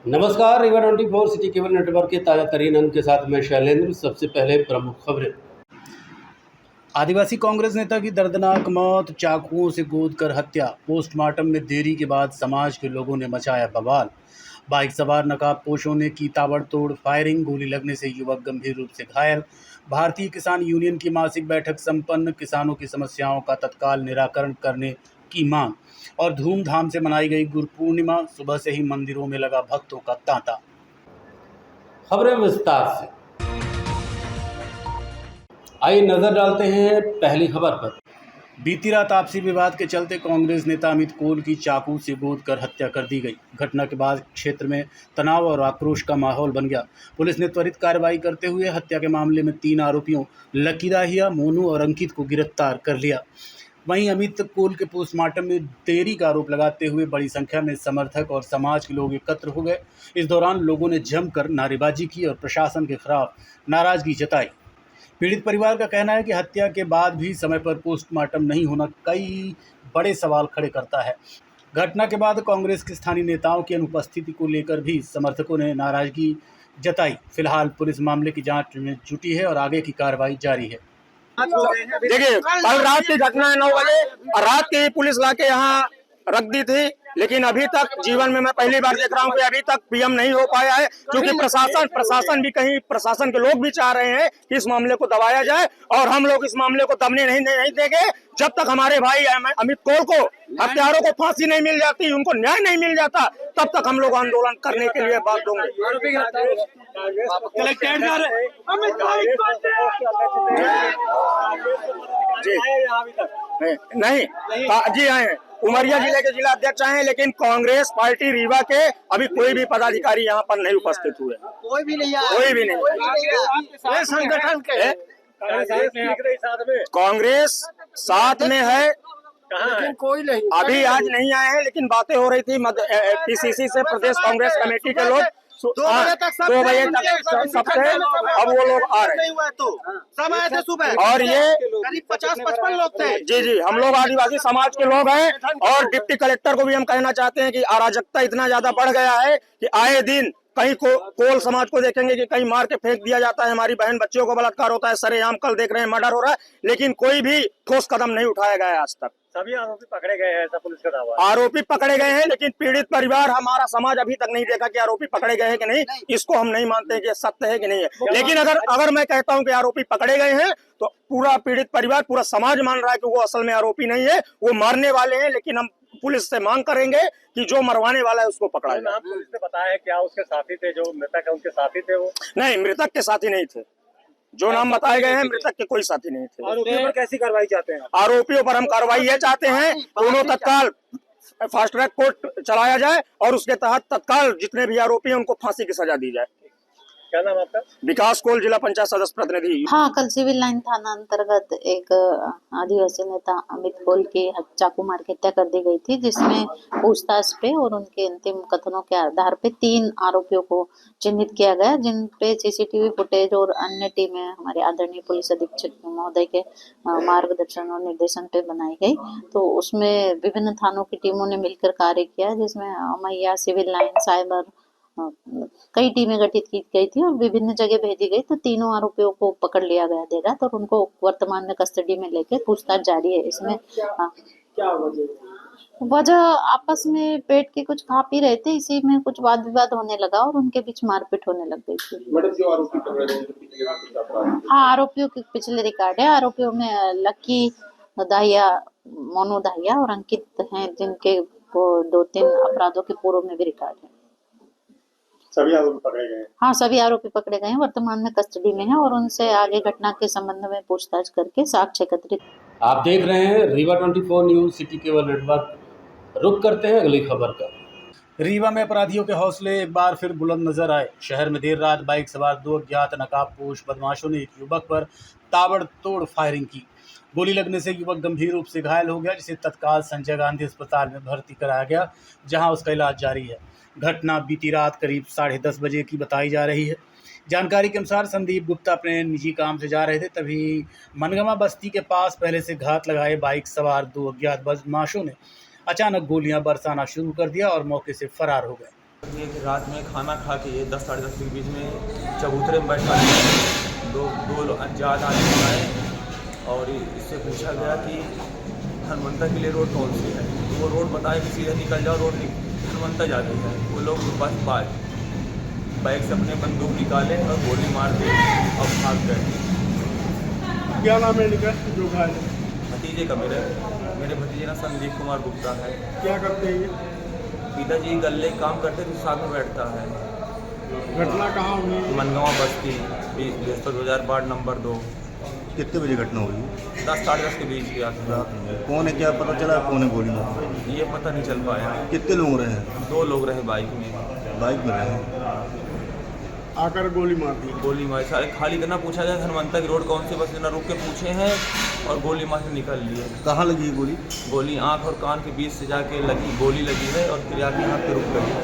नमस्कार, Rewa 24 city cable network के ताज़ा तरीन अंक के साथ मैं शैलेंद्र। सबसे पहले प्रमुख खबरें। आदिवासी कांग्रेस नेता की दर्दनाक मौत, चाकुओं से गोदकर हत्या, पोस्टमार्टम में देरी के बाद समाज के लोगों ने मचाया बवाल। बाइक सवार नकाबपोशों ने की ताबड़तोड़ फायरिंग, गोली लगने से युवक गंभीर रूप से घायल। भारतीय किसान यूनियन की मासिक बैठक संपन्न, किसानों की समस्याओं का तत्काल निराकरण करने की मांग। और धूमधाम से मनाई गई गुरु पूर्णिमा, सुबह से ही मंदिरों में लगा भक्तों का तांता। खबरें विस्तार से, आइए नजर डालते हैं पहली खबर पर। बीती रात आपसी विवाद के चलते कांग्रेस नेता अमित कोल की चाकू से गोदकर हत्या कर दी गई। घटना के बाद क्षेत्र में तनाव और आक्रोश का माहौल बन गया। पुलिस ने त्वरित कार्रवाई करते हुए हत्या के मामले में 3 आरोपियों लकी दाहिया, मोनू और अंकित को गिरफ्तार कर लिया। वहीं अमित कोल के पोस्टमार्टम में देरी का आरोप लगाते हुए बड़ी संख्या में समर्थक और समाज के लोग एकत्र हो गए। इस दौरान लोगों ने जमकर नारेबाजी की और प्रशासन के खिलाफ नाराजगी जताई। पीड़ित परिवार का कहना है कि हत्या के बाद भी समय पर पोस्टमार्टम नहीं होना कई बड़े सवाल खड़े करता है। घटना के बाद कांग्रेस के स्थानीय नेताओं की अनुपस्थिति को लेकर भी समर्थकों ने नाराजगी जताई। फिलहाल पुलिस मामले की जांच में जुटी है और आगे की कार्रवाई जारी है। देखिए, कल रात की घटना है 9 बजे और रात की पुलिस लाके यहाँ रख दी थी, लेकिन अभी तक जीवन में मैं पहली बार देख रहा हूँ कि अभी तक पीएम नहीं हो पाया है, क्योंकि प्रशासन भी कहीं प्रशासन के लोग भी चाह रहे हैं कि इस मामले को दबाया जाए और हम लोग इस मामले को दबने नहीं देंगे जब तक हमारे भाई अमित कोल को, हत्यारों को फांसी नहीं मिल जाती, उनको न्याय नहीं मिल जाता, तब तक हम लोग आंदोलन करने के लिए बात होंगे। नहीं जी आए हैं, उमरिया जिले के जिला अध्यक्ष आए हैं, लेकिन कांग्रेस पार्टी रीवा के अभी कोई भी पदाधिकारी यहाँ पर नहीं उपस्थित हुए। कोई भी नहीं संगठन के कांग्रेस साथ में है, लेकिन कोई नहीं अभी आज नहीं आए हैं, लेकिन बातें हो रही थी पीसीसी से, प्रदेश कांग्रेस कमेटी के लोग 2 बजे तक सबसे अब वो लोग आ रहे हैं। सब आए थे सुबह और ये करीब 50-55 लोग थे। जी, हम लोग आदिवासी समाज के लोग हैं और डिप्टी कलेक्टर को भी हम कहना चाहते हैं कि अराजकता इतना ज्यादा बढ़ गया है कि आए दिन कहीं कोल समाज को देखेंगे कि कहीं मार के फेंक दिया जाता है, हमारी बहन बच्चियों को बलात्कार होता है, सरेआम कल देख रहे हैं मर्डर हो रहा है, लेकिन कोई भी ठोस कदम नहीं उठाया गया है आज तक। सभी आरोपी पकड़े गए हैं, ऐसा पुलिस का दावा। आरोपी पकड़े गए हैं, लेकिन पीड़ित परिवार, हमारा समाज अभी तक नहीं देखा कि आरोपी पकड़े गए हैं कि नहीं। इसको हम नहीं मानते कि सत्य है कि नहीं है, लेकिन अगर मैं कहता हूं कि आरोपी पकड़े गए हैं तो पूरा पीड़ित परिवार, पूरा समाज मान रहा है कि वो असल में आरोपी नहीं है, वो मारने वाले हैं। लेकिन हम पुलिस से मांग करेंगे कि जो मरवाने वाला है उसको पकड़ा जाए। पुलिस ने बताया है क्या उसके साथी थे, जो मृतक है उनके साथी थे? वो नहीं, मृतक के साथी नहीं थे। जो नाम बताए गए हैं मृतक के कोई साथी नहीं थे। आरोपियों पर कैसी कार्रवाई चाहते हैं? आरोपियों पर हम कार्रवाई ये चाहते हैं, दोनों तत्काल फास्ट ट्रैक कोर्ट चलाया जाए और उसके तहत तत्काल जितने भी आरोपी हैं उनको फांसी की सजा दी जाए। क्या नाम आपका? विकास कोल, जिला पंचायत सदस्य प्रतिनिधि। हाँ, कल सिविल लाइन थाना अंतर्गत एक आदिवासी नेता अमित कोल की चाकू मार के हत्या कर दी गई थी, जिसमें पूछताछ पे और उनके अंतिम कथनों के आधार पे 3 आरोपियों को चिन्हित किया गया, जिन पे सीसीटीवी फुटेज और अन्य टीमें हमारे आदरणीय पुलिस अधीक्षक महोदय के मार्गदर्शन और निर्देशन पे बनाई गई। तो उसमें विभिन्न थानों की टीमों ने मिलकर कार्य किया, जिसमें मैया, सिविल लाइन, साइबर, कई टीमें गठित की गई थी और विभिन्न जगह भेजी गई। तो तीनों आरोपियों को पकड़ लिया गया देर रात और उनको वर्तमान में कस्टडी में लेकर पूछताछ जारी है। इसमें क्या वजह आपस में पेट के कुछ खा पी रहे थे, इसी में कुछ वाद विवाद होने लगा और उनके बीच मारपीट होने लग गई थी। हाँ, आरोपियों के पिछले रिकॉर्ड है। आरोपियों में लकी दाहिया, मोनू दाहिया और अंकित हैं, जिनके को 2-3 अपराधों के पूर्व में भी रिकॉर्ड है। सभी आरोपी पकड़े गए हैं? हाँ, सभी आरोपी पकड़े गए हैं, वर्तमान में कस्टडी में है और उनसे आगे घटना के संबंध में पूछताछ करके साक्ष्य एकत्रित। आप देख रहे हैं Rewa 24 news city cable network. रुक करते हैं अगली खबर का। रीवा में अपराधियों के हौसले एक बार फिर बुलंद नजर आए। शहर में देर रात बाइक सवार 2 अज्ञात नकाबपोश बदमाशों ने एक युवक पर ताबड़तोड़ फायरिंग की। गोली लगने से युवक गंभीर रूप से घायल हो गया, जिसे तत्काल संजय गांधी अस्पताल में भर्ती कराया गया, जहां उसका इलाज जारी है। घटना बीती रात करीब 10:30 बजे की बताई जा रही है। जानकारी के अनुसार संदीप गुप्ता अपने निजी काम से जा रहे थे, तभी मनगमा बस्ती के पास पहले से घात लगाए बाइक सवार 2 अज्ञात बदमाशों ने अचानक गोलियां बरसाना शुरू कर दिया और मौके से फरार हो गए। ये कि रात में खाना खा के 10 साढ़े 10 के बीच में चबूतरे में बैठा दो अज्ञात आदमी आए और इससे पूछा गया कि हनुमंता के लिए रोड कौन सी है। तो वो रोड बताए कि सीधे निकल जाओ, रोड हनुमंता जाती है। वो लोग बस बाइक से अपने बंदूक निकाले और गोली मार के और भाग गए। क्या नाम है इनका जो घायल है? भतीजे का मेरे भतीजे ना संदीप कुमार गुप्ता है। क्या करते हैं ये? पिताजी गल्ले काम करते थे, साथ में बैठता है। घटना कहाँ हुई? मनगांव बस्ती बृहस्पति बाजार वार्ड नंबर 2। कितने बजे घटना हुई? 10 साढ़े 10 के बीच की आती है। कौन है, क्या पता चला कौन है गोली मारी? ये पता नहीं चल पाया। कितने लोग रहे हैं? 2 लोग रहे बाइक में रहे। आकर गोली मार दी। गोली मारी सारे खाली इतना पूछा गया हनुमंता की रोड कौन सी, बस इतना रुक के पूछे हैं और गोली मार के निकल लिए। कहाँ लगी गोली? गोली आँख और कान के बीच से जाके लगी, गोली लगी है और फिर आके यहाँ पे रुक गई है।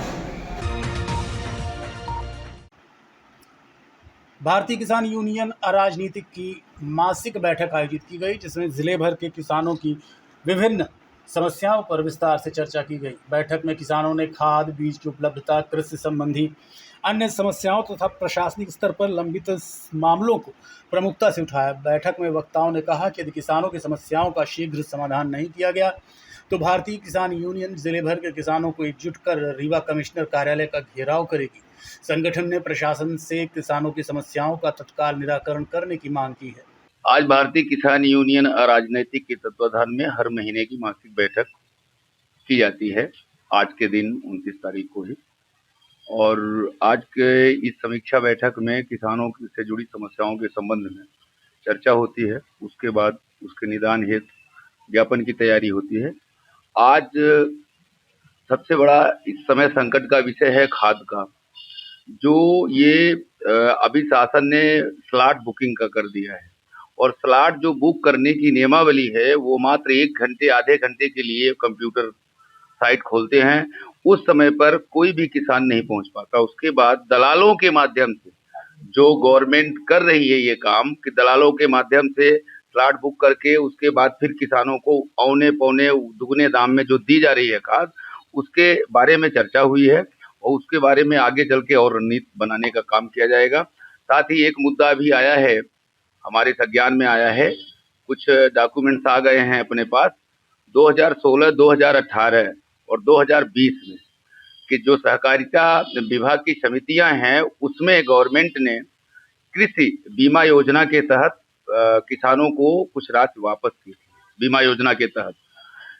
भारतीय किसान यूनियन अराजनीतिक की मासिक बैठक आयोजित की गई, जिसमें जिले भर के किसानों की विभिन्न समस्याओं पर विस्तार से चर्चा की गई। बैठक में किसानों ने खाद, बीज की उपलब्धता, कृषि संबंधी अन्य समस्याओं तथा प्रशासनिक स्तर पर लंबित मामलों को प्रमुखता से उठाया। बैठक में वक्ताओं ने कहा कि यदि किसानों की समस्याओं का शीघ्र समाधान नहीं किया गया तो भारतीय किसान यूनियन जिले भर के किसानों को एकजुट कर रीवा कमिश्नर कार्यालय का घेराव करेगी। संगठन ने प्रशासन से किसानों की समस्याओं का तत्काल निराकरण करने की मांग की है। आज भारतीय किसान यूनियन अराजनैतिक के तत्वाधान में हर महीने की मासिक बैठक की जाती है। आज के दिन 29 तारीख को ही, और आज के इस समीक्षा बैठक में किसानों से जुड़ी समस्याओं के संबंध में चर्चा होती है। उसके बाद उसके निदान हेतु ज्ञापन की तैयारी होती है। आज सबसे बड़ा इस समय संकट का विषय है खाद का, जो ये अभी शासन ने स्लॉट बुकिंग का कर दिया है, और स्लॉट जो बुक करने की नियमावली है वो मात्र 1 घंटे आधे घंटे के लिए कंप्यूटर साइट खोलते हैं। उस समय पर कोई भी किसान नहीं पहुंच पाता। उसके बाद दलालों के माध्यम से, जो गवर्नमेंट कर रही है ये काम कि दलालों के माध्यम से स्लॉट बुक करके उसके बाद फिर किसानों को औने पौने दुगने दाम में जो दी जा रही है खाद, उसके बारे में चर्चा हुई है और उसके बारे में आगे चल के और रणनीति बनाने का काम किया जाएगा। साथ ही एक मुद्दा भी आया है, हमारे संज्ञान में आया है, कुछ डॉक्यूमेंट्स आ गए हैं अपने पास 2016, 2018 और 2020 में कि जो सहकारिता विभाग की समितियां हैं उसमें गवर्नमेंट ने कृषि बीमा योजना के तहत किसानों को कुछ राशि वापस की थी बीमा योजना के तहत।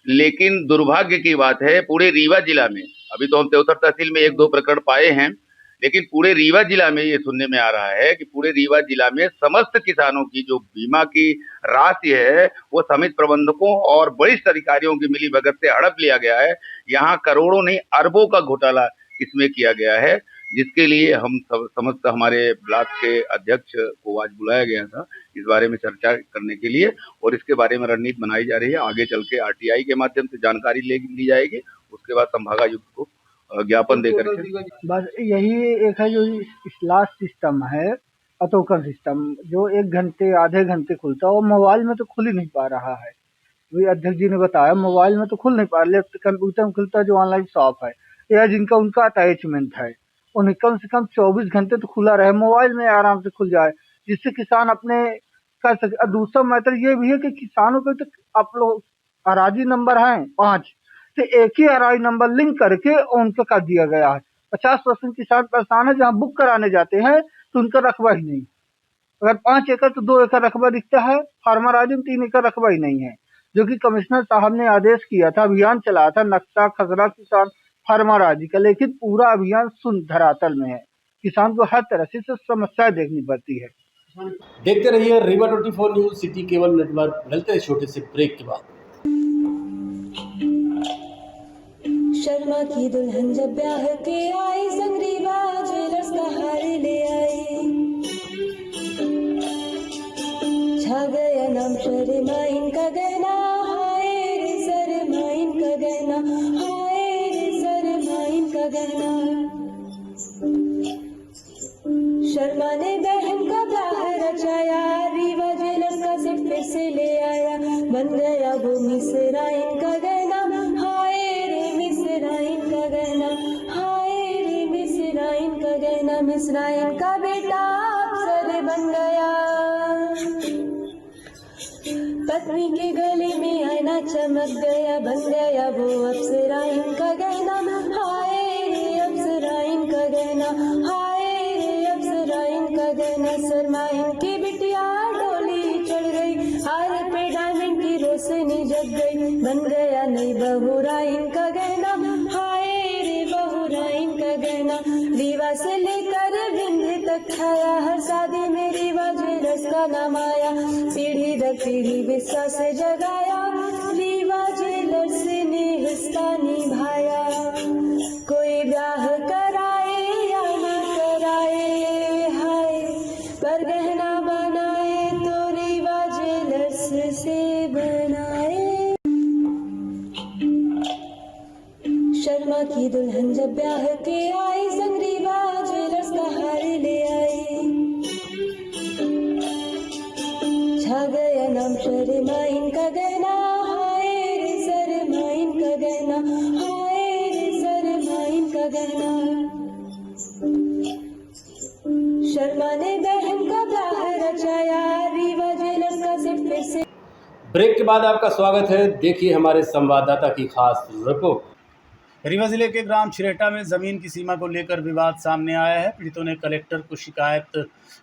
लेकिन दुर्भाग्य की बात है, पूरे रीवा जिला में, अभी तो हम 73 तहसील में 1-2 प्रकरण पाए हैं, लेकिन पूरे रीवा जिला में ये सुनने में आ रहा है कि पूरे रीवा जिला में समस्त किसानों की जो बीमा की राशि है वो समिति प्रबंधकों और वरिष्ठ अधिकारियों की मिलीभगत से हड़प लिया गया है। यहाँ करोड़ों नहीं अरबों का घोटाला इसमें किया गया है, जिसके लिए हम समस्त हमारे ब्लॉक के अध्यक्ष को आज बुलाया गया था इस बारे में चर्चा करने के लिए, और इसके बारे में रणनीति बनाई जा रही है। आगे चल के RTI के माध्यम से जानकारी ली जाएगी, उसके बाद संभागायुक्त को ज्ञापन देकर के बस यही एक है जो स्लॉट सिस्टम है, टोकन सिस्टम, जो 1 घंटे आधे घंटे खुलता है, वो मोबाइल में तो खुल ही नहीं पा रहा है। वही अध्यक्ष जी ने बताया मोबाइल में तो खुल नहीं पा रहा, लेफ्ट कंप्यूटर में खुलता है जो ऑनलाइन शॉप है या जिनका उनका अटैचमेंट है, उन्हें कम से कम 24 घंटे तो खुला रहे, मोबाइल में आराम से खुल जाए, जिससे किसान अपने कर सके। दूसरा मैटर ये भी है कि किसानों के तो आप लोग अराजी नंबर हैं 5 से एक ही अराजी नंबर लिंक करके उनको कर दिया गया है। 50% किसान परेशान है, जहाँ बुक कराने जाते हैं तो उनका रकबा ही नहीं। अगर 5 एकड़ तो 2 एकड़ रकबा दिखता है, फार्मर आदमी 3 एकड़ रकबा ही नहीं है, जो कि कमिश्नर साहब ने आदेश किया था, अभियान चलाया था नक्शा खसरा किसान फार्मर आदि का, लेकिन पूरा अभियान शून्य धरातल में है। किसान को हर तरह से समस्याएं देखनी पड़ती है। देखते रहिए Rewa 24 news city cable network. मिलते हैं छोटे से ब्रेक के बाद। शर्मा की दुल्हन जब ब्याह के आई, संग रीवा ज्वेलर्स का हार ले आई। छा गया नाम शर्माइन का गहना, हाय रे शर्माइन का गहना, हाय रे शर्माइन का गहना। शर्मा ने बहन का ब्याह रचाया, रीवा ज्वेलर्स का सेट फिर से ले आया, बन गया वो मिसराइन का गहना, हाय रे मिसराइन का गहना, हाय रे दूसरा इनका बेटा अफसर बन गया। पत्नी के गले में आईना चमक गया, बन गया वो अप्सरा इनका गहना। हाय रे अप्सरा इनका गहना, हाय रे अप्सरा इनका गहना। शर्मा इनकी बिटिया डोली चढ़ गई, हार पे डायमंड की रोशनी जग गई, बन गया नई बहुरा इनका गहना। हाय रे बहुरा इनका गहना। रीवा से लेकर बिंद तक छाया, हर शादी में रीवा ज्वेलर्स का नाम आया। पीढ़ी दर पीढ़ी विश्वास जगाया, रीवा ज्वेलर्स ने हिस्सा निभाया। कोई ब्याह कराए या न कराए, हाय पर गहना बनाए तो रीवा ज्वेलर्स से बनाए। शर्मा की दुल्हन जब ब्याह के आई, संग रीवा ज्वेलर्स का हार ले आई। छा गया नाम शर्मा इनका गहना, हाय रे शर्मा इनका गहना, हाय रे शर्मा इनका गहना। शर्मा ने बहन का ब्याह रचाया, रीवा ज्वेलर्स का सेट फिर से। ब्रेक के बाद आपका स्वागत है। देखिए हमारे संवाददाता की खास रिपोर्ट। रीवा जिले के ग्राम छिरेटा में ज़मीन की सीमा को लेकर विवाद सामने आया है। पीड़ितों ने कलेक्टर को शिकायत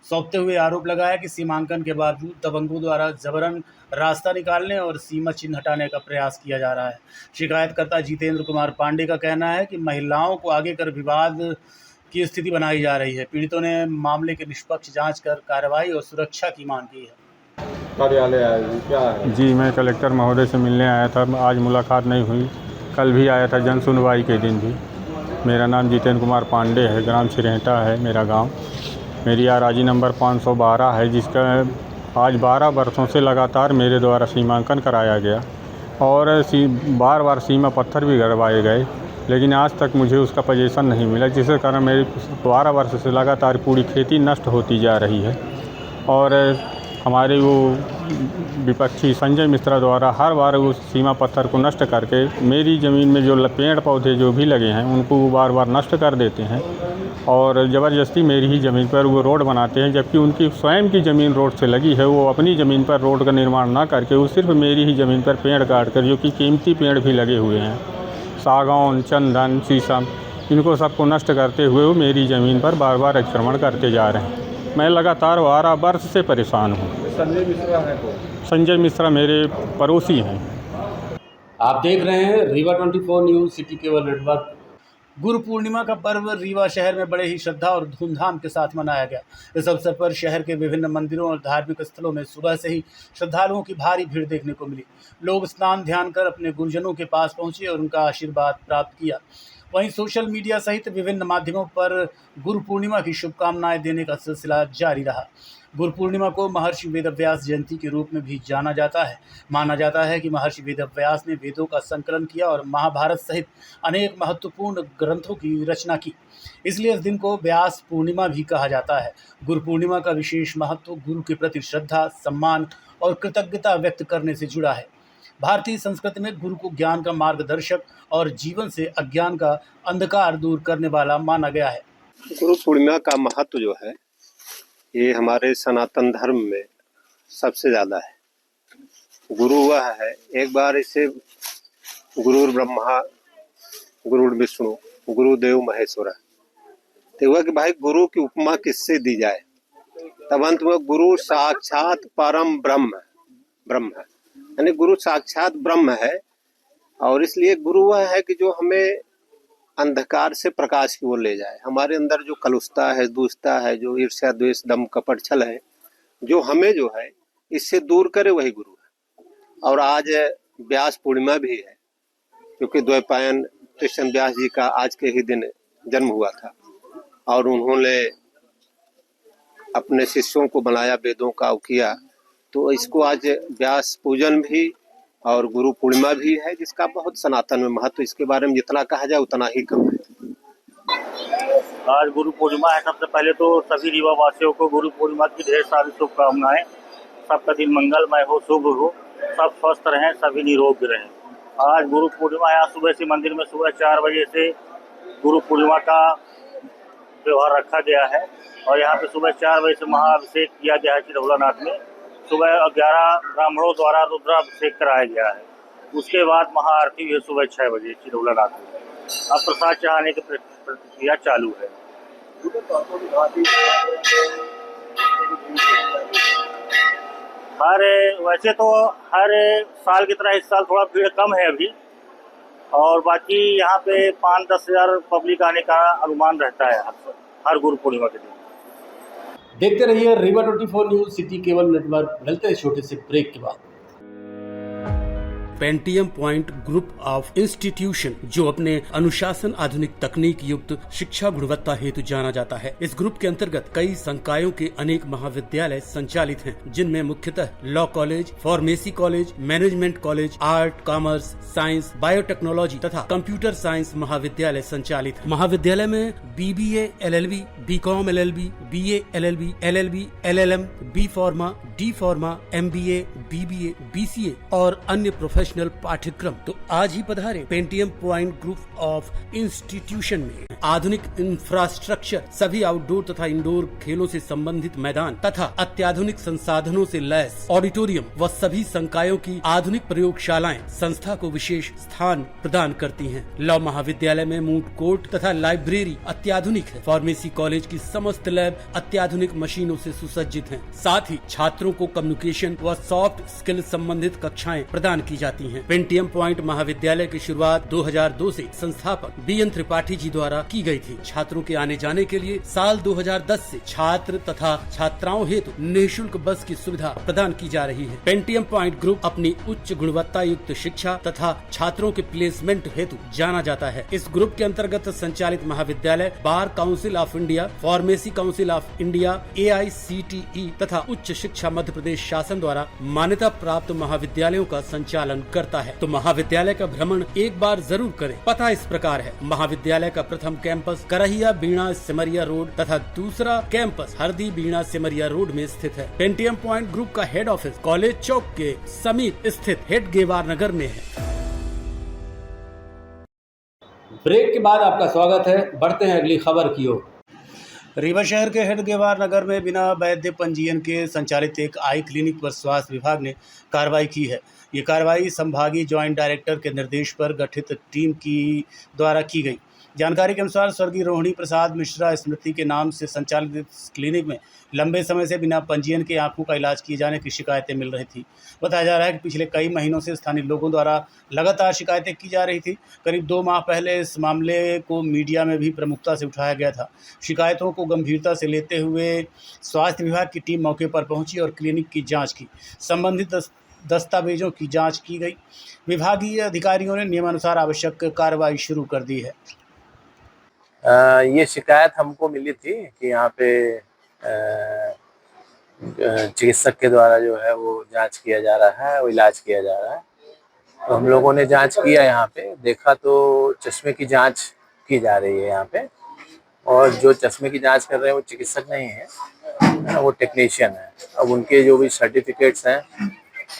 सौंपते हुए आरोप लगाया कि सीमांकन के बावजूद दबंगों द्वारा जबरन रास्ता निकालने और सीमा चिन्ह हटाने का प्रयास किया जा रहा है। शिकायतकर्ता जितेंद्र कुमार पांडे का कहना है कि महिलाओं को आगे कर विवाद की स्थिति बनाई जा रही है। पीड़ितों ने मामले की निष्पक्ष जाँच कर कार्रवाई और सुरक्षा की मांग की है। कार्यालय आया जी, क्या है? जी, मैं कलेक्टर महोदय से मिलने आया था। आज मुलाकात नहीं हुई, कल भी आया था, जन सुनवाई के दिन भी। मेरा नाम जितेंद्र कुमार पांडे है, ग्राम छिरेटा है मेरा गांव। मेरी आराजी नंबर 512 है, जिसका आज 12 वर्षों से लगातार मेरे द्वारा सीमांकन कराया गया और बार बार सीमा पत्थर भी गड़वाए गए, लेकिन आज तक मुझे उसका पोजीशन नहीं मिला, जिसके कारण मेरी 12 वर्ष से लगातार पूरी खेती नष्ट होती जा रही है। और हमारे वो विपक्षी संजय मिश्रा द्वारा हर बार उस सीमा पत्थर को नष्ट करके मेरी ज़मीन में जो पेड़ पौधे जो भी लगे हैं उनको वो बार बार नष्ट कर देते हैं और ज़बरदस्ती मेरी ही ज़मीन पर वो रोड बनाते हैं, जबकि उनकी स्वयं की ज़मीन रोड से लगी है। वो अपनी ज़मीन पर रोड का निर्माण ना करके वो सिर्फ मेरी ही ज़मीन पर पेड़ काट कर, जो कि कीमती पेड़ भी लगे हुए हैं, सागौन, चंदन, शीशम, इनको सबको नष्ट करते हुए वो मेरी ज़मीन पर बार बार अतिक्रमण करते जा रहे हैं। मैं लगातार 12 वर्ष से परेशान हूँ। संजय मिश्रा है तो? संजय मिश्रा मेरे पड़ोसी हैं। आप देख रहे हैं Rewa 24 news city cable network. Guru Purnima का पर्व रीवा शहर में बड़े ही श्रद्धा और धूमधाम के साथ मनाया गया। इस अवसर पर शहर के विभिन्न मंदिरों और धार्मिक स्थलों में सुबह से ही श्रद्धालुओं की भारी भीड़ देखने को मिली। लोग स्नान ध्यान कर अपने गुरुजनों के पास पहुंचे और उनका आशीर्वाद प्राप्त किया। वहीं सोशल मीडिया सहित विभिन्न माध्यमों पर गुरु पूर्णिमा की शुभकामनाएं देने का सिलसिला जारी रहा। गुरु पूर्णिमा को महर्षि वेदव्यास जयंती के रूप में भी जाना जाता है। माना जाता है कि महर्षि वेदव्यास ने वेदों का संकलन किया और महाभारत सहित अनेक महत्वपूर्ण ग्रंथों की रचना की, इसलिए इस दिन को व्यास पूर्णिमा भी कहा जाता है। गुरु पूर्णिमा का विशेष महत्व गुरु के प्रति श्रद्धा, सम्मान और कृतज्ञता व्यक्त करने से जुड़ा है। भारतीय संस्कृति में गुरु को ज्ञान का मार्गदर्शक और जीवन से अज्ञान का अंधकार दूर करने वाला माना गया है। गुरु पूर्णिमा का महत्व जो है ये हमारे सनातन धर्म में सबसे ज़्यादा है। गुरु वह है, एक बार इसे गुरुर् ब्रह्मा गुरुर् विष्णु गुरुदेव महेश्वर, तो वह कि भाई गुरु की उपमा किससे दी जाए, तब अंत में गुरु साक्षात परम ब्रह्म है, यानी गुरु साक्षात ब्रह्म है। और इसलिए गुरु वह है कि जो हमें अंधकार से प्रकाश की ओर ले जाए। हमारे अंदर जो कलुषता है, दुष्टता है, जो ईर्ष्या द्वेष दम कपट छल है, जो हमें जो है इससे दूर करे, वही गुरु है। और आज व्यास पूर्णिमा भी है, क्योंकि द्वैपायन कृष्ण व्यास जी का आज के ही दिन जन्म हुआ था और उन्होंने अपने शिष्यों को बनाया, वेदों का किया, तो इसको आज व्यास पूजन भी और गुरु पूर्णिमा भी है, जिसका बहुत सनातन में महत्व, इसके बारे में जितना कहा जाए उतना ही कम है। आज गुरु पूर्णिमा है। सबसे पहले तो सभी रीवा वासियों को गुरु पूर्णिमा की ढेर सारी शुभकामनाएं। सबका दिन मंगलमय हो, शुभ हो, सब स्वस्थ रहें, सभी निरोग रहें। आज गुरु पूर्णिमा है। आज सुबह से मंदिर में सुबह 4 बजे से गुरु पूर्णिमा का व्यवहार रखा गया है। और यहाँ पे सुबह 4 बजे से महाअभिषेक किया गया है चिरौलानाथ में। सुबह 11 ब्राह्मणों द्वारा रुद्राभिषेक कराया गया है। उसके बाद महाआरती हुई सुबह 6 बजे चिरौलानाथ में। अब प्रसाद चढ़ाने की प्रक्रिया चालू है। वैसे तो हर साल की तरह इस साल थोड़ा भीड़ कम है अभी, और बाकी यहाँ पे 5-10 हज़ार पब्लिक आने का अनुमान रहता है हर गुरु पूर्णिमा के दिन। देखते रहिए Rewa 24 news city cable network. मिलते हैं छोटे से ब्रेक के बाद। Pentium point group of institution, जो अपने अनुशासन, आधुनिक तकनीक युक्त शिक्षा गुणवत्ता हेतु जाना जाता है। इस ग्रुप के अंतर्गत कई संकायों के अनेक महाविद्यालय संचालित हैं, जिनमें मुख्यतः law college, pharmacy college, management college, art, commerce, science, biotechnology तथा कंप्यूटर साइंस महाविद्यालय संचालित है। महाविद्यालय में BBA, LLB, BCom LLB, BA LLB, LLB, LLM, B Pharma, D Pharma, MBA, BBA, BCA और अन्य प्रोफेशनल पाठ्यक्रम। तो आज ही पधारे Pentium point group of institution में। आधुनिक इंफ्रास्ट्रक्चर, सभी आउटडोर तथा इंडोर खेलों से संबंधित मैदान तथा अत्याधुनिक संसाधनों से लैस ऑडिटोरियम व सभी संकायों की आधुनिक प्रयोगशालाएं संस्था को विशेष स्थान प्रदान करती हैं। लॉ महाविद्यालय में मूट कोर्ट तथा लाइब्रेरी अत्याधुनिक है। फार्मेसी कॉलेज की समस्त लैब अत्याधुनिक मशीनों से सुसज्जित हैं। साथ ही छात्रों को कम्युनिकेशन व सॉफ्ट स्किल संबंधित कक्षाएं प्रदान की जाती हैं। पेंटियम पॉइंट महाविद्यालय की शुरुआत 2002 से संस्थापक BN त्रिपाठी जी द्वारा की गई थी। छात्रों के आने जाने के लिए साल 2010 से छात्र तथा छात्राओं हेतु निःशुल्क बस की सुविधा प्रदान की जा रही है। पेंटियम पॉइंट ग्रुप अपनी उच्च गुणवत्ता युक्त शिक्षा तथा छात्रों के प्लेसमेंट हेतु जाना जाता है। इस ग्रुप के अंतर्गत संचालित महाविद्यालय bar council of India, pharmacy council of India, AICTE तथा उच्च शिक्षा मध्य प्रदेश शासन द्वारा मान्यता प्राप्त महाविद्यालयों का संचालन करता है। तो महाविद्यालय का भ्रमण एक बार जरूर करें। पता इस प्रकार है: महाविद्यालय का प्रथम कैंपस करहिया बीणा सिमरिया रोड तथा दूसरा कैंपस हरदी बीणा सिमरिया रोड में स्थित है। पेंटियम पॉइंट ग्रुप का हेड ऑफिस कॉलेज चौक के समीप स्थित हेडगेवार नगर में है। ब्रेक के बाद आपका स्वागत है। बढ़ते हैं अगली खबर की ओर। रीवा शहर के हेडगेवार नगर में बिना वैध पंजीयन के संचालित एक आई क्लिनिक पर स्वास्थ्य विभाग ने कार्रवाई की है। ये कार्रवाई संभागीय ज्वाइंट डायरेक्टर के निर्देश पर गठित टीम की द्वारा की गई। जानकारी के अनुसार स्वर्गीय रोहिणी प्रसाद मिश्रा स्मृति के नाम से संचालित इस क्लिनिक में लंबे समय से बिना पंजीयन के आंखों का इलाज किए जाने की शिकायतें मिल रही थी। बताया जा रहा है कि पिछले कई महीनों से स्थानीय लोगों द्वारा लगातार शिकायतें की जा रही थी। करीब 2 माह पहले इस मामले को मीडिया में भी प्रमुखता से उठाया गया था। शिकायतों को गंभीरता से लेते हुए स्वास्थ्य विभाग की टीम मौके पर पहुंची और क्लिनिक की जाँच की। संबंधित दस्तावेजों की जाँच की गई। विभागीय अधिकारियों ने नियमानुसार आवश्यक कार्रवाई शुरू कर दी है। ये शिकायत हमको मिली थी कि यहाँ पे चिकित्सक के द्वारा जो है वो जांच किया जा रहा है, वो इलाज किया जा रहा है। तो हम लोगों ने जांच किया, यहाँ पे देखा तो चश्मे की जांच की जा रही है यहाँ पे, और जो चश्मे की जांच कर रहे हैं वो चिकित्सक नहीं है, वो टेक्नीशियन है। अब उनके जो भी सर्टिफिकेट्स हैं,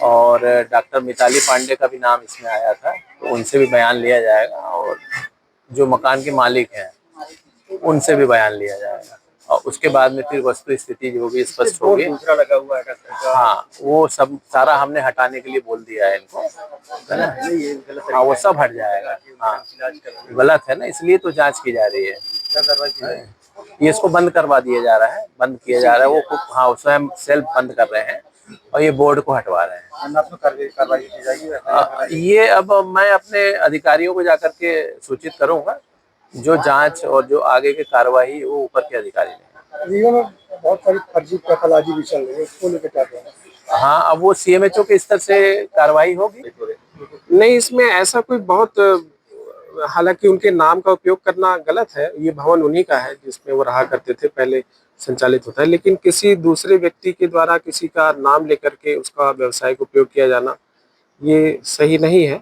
और डॉक्टर मिताली पांडे का भी नाम इसमें आया था, तो उनसे भी बयान लिया जाएगा, और जो मकान के मालिक हैं उनसे भी बयान लिया जाएगा, और उसके बाद में फिर वस्तु स्थिति जो भी स्पष्ट होगी। दूसरा लगा हुआ है हाँ, वो सब सारा हमने हटाने के लिए बोल दिया है इनको, है ना। हाँ, वो सब हट जाएगा। हाँ, गलत है ना, इसलिए तो जांच की जा रही है। ये इसको बंद करवा दिया जा रहा है, बंद किया जा रहा है। वो हाँ, स्वयं सेल्फ बंद कर रहे हैं और ये बोर्ड को हटवा रहे हैं। कार्रवाई की जाएगी। ये अब मैं अपने अधिकारियों को जाकर के सूचित करूंगा। जो जांच और जो आगे की कार्रवाई वो ऊपर के अधिकारी ने। रीवा में बहुत सारी फर्जी दखलंदाजी भी चल रही है, उसको लेकर क्या कहें? हाँ, अब वो CMHO के स्तर से कार्रवाई होगी। नहीं, इसमें ऐसा कोई बहुत, हालांकि उनके नाम का उपयोग करना गलत है। ये भवन उन्हीं का है जिसमें वो रहा करते थे, पहले संचालित होता है, लेकिन किसी दूसरे व्यक्ति के द्वारा किसी का नाम लेकर के उसका व्यावसायिक उपयोग किया जाना ये सही नहीं है।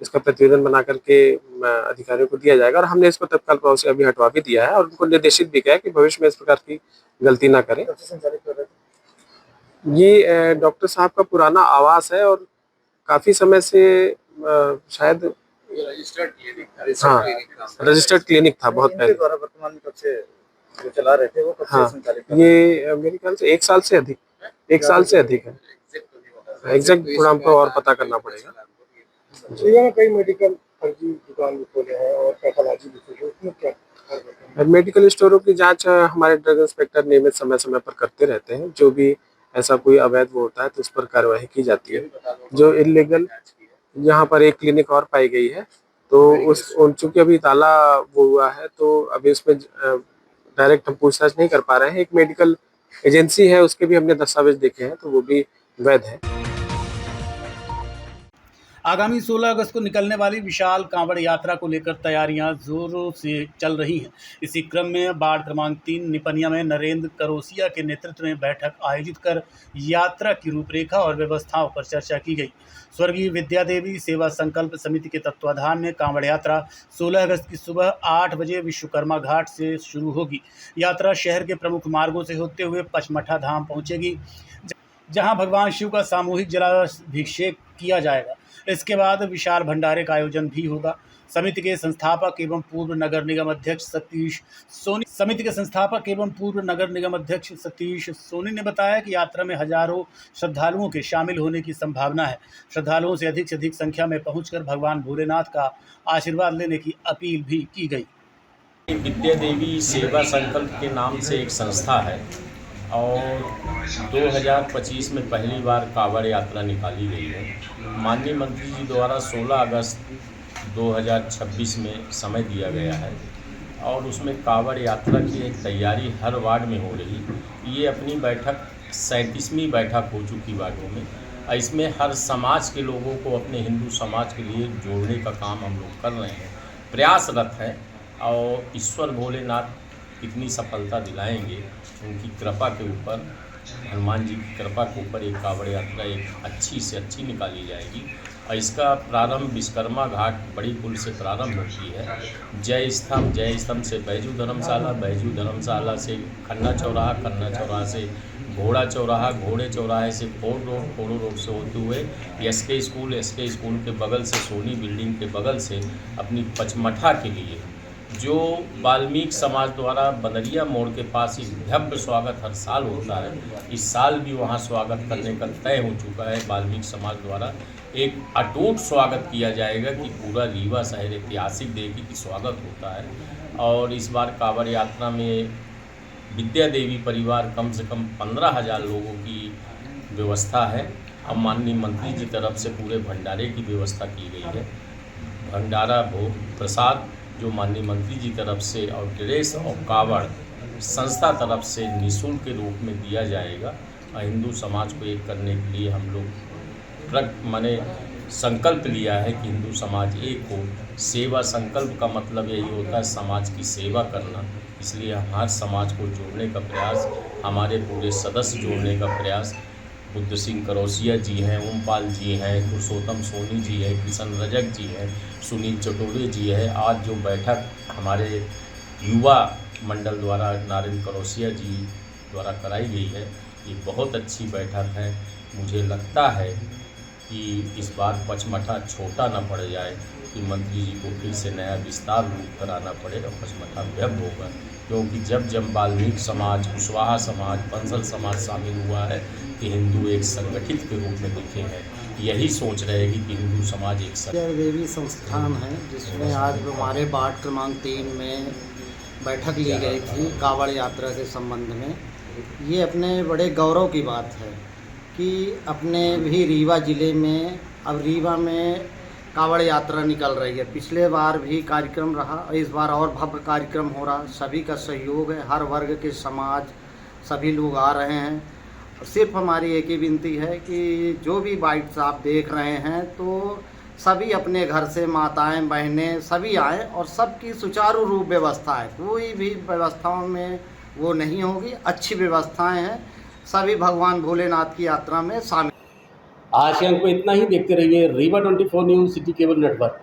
इसका प्रतिवेदन बना करके अधिकारियों को दिया जाएगा, और हमने इसको तत्काल प्रभाव से अभी हटवा भी दिया है, और उनको निर्देशित भी किया है कि भविष्य में इस प्रकार की गलती ना करें। ये डॉक्टर साहब का पुराना आवास है, और काफी समय से शायद रजिस्टर्ड क्लिनिक था, बहुत पहले। जो चला रहे थे वो कब से हाँ, संचालित कर रहे ये मेरे ख्याल से 1 साल से अधिक, 1 साल से अधिक है। एग्जैक्ट थोड़ा हमको और पता करना पड़ेगा। हैं? कई मेडिकल फर्जी दुकान भी खोले हैं और पैथोलॉजी भी खोले, उसमें क्या मेडिकल स्टोरों की जांच हमारे ड्रग इंस्पेक्टर नियमित समय समय पर करते रहते हैं। जो भी ऐसा कोई अवैध वो होता है तो उस पर कार्रवाई की जाती है। जो इलीगल यहाँ पर एक क्लिनिक और पाई गई है तो चूंकि अभी ताला वो हुआ है तो अभी उसमें डायरेक्ट हम पूछताछ नहीं कर पा रहे हैं। एक मेडिकल एजेंसी है, उसके भी हमने दस्तावेज देखे हैं तो वो भी वैध है। आगामी 16 अगस्त को निकलने वाली विशाल कांवड़ यात्रा को लेकर तैयारियां जोरों से चल रही हैं। इसी क्रम में वार्ड क्रमांक 3 निपनिया में नरेंद्र करोसिया के नेतृत्व में बैठक आयोजित कर यात्रा की रूपरेखा और व्यवस्थाओं पर चर्चा की गई। स्वर्गीय विद्या देवी सेवा संकल्प समिति के तत्वाधान में कांवड़ यात्रा 16 अगस्त की सुबह 8 बजे विश्वकर्मा घाट से शुरू होगी। यात्रा शहर के प्रमुख मार्गों से होते हुए पचमढ़ा धाम पहुंचेगी, जहां भगवान शिव का सामूहिक जलाभिषेक किया जाएगा। इसके बाद विशाल भंडारे का आयोजन भी होगा। समिति के संस्थापक एवं पूर्व नगर निगम अध्यक्ष सतीश सोनी ने बताया कि यात्रा में हजारों श्रद्धालुओं के शामिल होने की संभावना है। श्रद्धालुओं से अधिक संख्या में पहुंचकर भगवान भोलेनाथ का आशीर्वाद लेने की अपील भी की गई। विद्या देवी सेवा संकल्प के नाम से एक संस्था है और 2025 में पहली बार कांवड़ यात्रा निकाली गई है। माननीय मंत्री जी द्वारा 16 अगस्त 2026 में समय दिया गया है और उसमें कांवड़ यात्रा की एक तैयारी हर वार्ड में हो रही। ये अपनी बैठक 37वीं बैठक हो चुकी वार्डों में। इसमें हर समाज के लोगों को अपने हिंदू समाज के लिए जोड़ने का काम हम लोग कर रहे हैं, प्रयासरत हैं और ईश्वर भोलेनाथ कितनी सफलता दिलाएंगे उनकी कृपा के ऊपर, हनुमान जी की कृपा के ऊपर एक कांवड़ यात्रा एक अच्छी से अच्छी निकाली जाएगी। और इसका प्रारंभ विश्वकर्मा घाट बड़ी पुल से प्रारंभ होती है। जय स्तंभ से बैजू धर्मशाला से खन्ना चौराहा से घोड़ा चौराहा, घोड़े चौराहे से फोड़ो रोड से होते हुए एसके स्कूल के बगल से सोनी बिल्डिंग के बगल से अपनी पचमढ़ा के लिए जो वाल्मीकि समाज द्वारा बनरिया मोड़ के पास एक भव्य स्वागत हर साल होता है, इस साल भी वहां स्वागत करने का तय हो चुका है। वाल्मीकि समाज द्वारा एक अटूट स्वागत किया जाएगा कि पूरा रीवा शहर ऐतिहासिक देगी कि स्वागत होता है। और इस बार कांवड़ यात्रा में विद्या देवी परिवार कम से कम 15,000 लोगों की व्यवस्था है। अब माननीय मंत्री जी तरफ से पूरे भंडारे की व्यवस्था की गई है। भंडारा भोग प्रसाद जो माननीय मंत्री जी तरफ से और ड्रेस और कांवड़ संस्था तरफ से निःशुल्क के रूप में दिया जाएगा। और हिंदू समाज को एक करने के लिए हम लोग संकल्प लिया है कि हिंदू समाज एक हो। सेवा संकल्प का मतलब यही होता है समाज की सेवा करना, इसलिए हर समाज को जोड़ने का प्रयास, हमारे पूरे सदस्य जोड़ने का प्रयास, बुद्ध सिंह करोसिया जी हैं, ओमपाल जी हैं, पुरुषोत्तम सोनी जी है, किशन रजक जी हैं, सुनील चटोले जी है। आज जो बैठक हमारे युवा मंडल द्वारा नारायण करोसिया जी द्वारा कराई गई है, ये बहुत अच्छी बैठक है। मुझे लगता है कि इस बार पचमढ़ा छोटा न पड़ जाए, कि मंत्री जी को फिर से नया विस्तार रूप कराना पड़े और पचमढ़ा भव्य होगा। क्योंकि जब वाल्मीकि समाज, कुशवाहा समाज, बंसल समाज शामिल हुआ है कि हिंदू एक संगठित के रूप में दिखे हैं। यही सोच रहेगी कि हिंदू समाज एक देवी संस्थान है, जिसमें आज हमारे वार्ड क्रमांक 3 में बैठक ली गई थी कांवड़ यात्रा के संबंध में। ये अपने बड़े गौरव की बात है कि अपने भी रीवा ज़िले में अब रीवा में कांवड़ यात्रा निकल रही है। पिछले बार भी कार्यक्रम रहा और इस बार और भव्य कार्यक्रम हो रहा। सभी का सहयोग है, हर वर्ग के समाज सभी लोग आ रहे हैं। सिर्फ हमारी एक ही विनती है कि जो भी बाइट्स आप देख रहे हैं तो सभी अपने घर से माताएं बहनें सभी आएँ और सबकी सुचारू रूप व्यवस्था है, कोई भी व्यवस्थाओं में वो नहीं होगी, अच्छी व्यवस्थाएं हैं। सभी भगवान भोलेनाथ की यात्रा में शामिल। आज के अंक में इतना ही। देखते रहिए Rewa 24 news city cable network.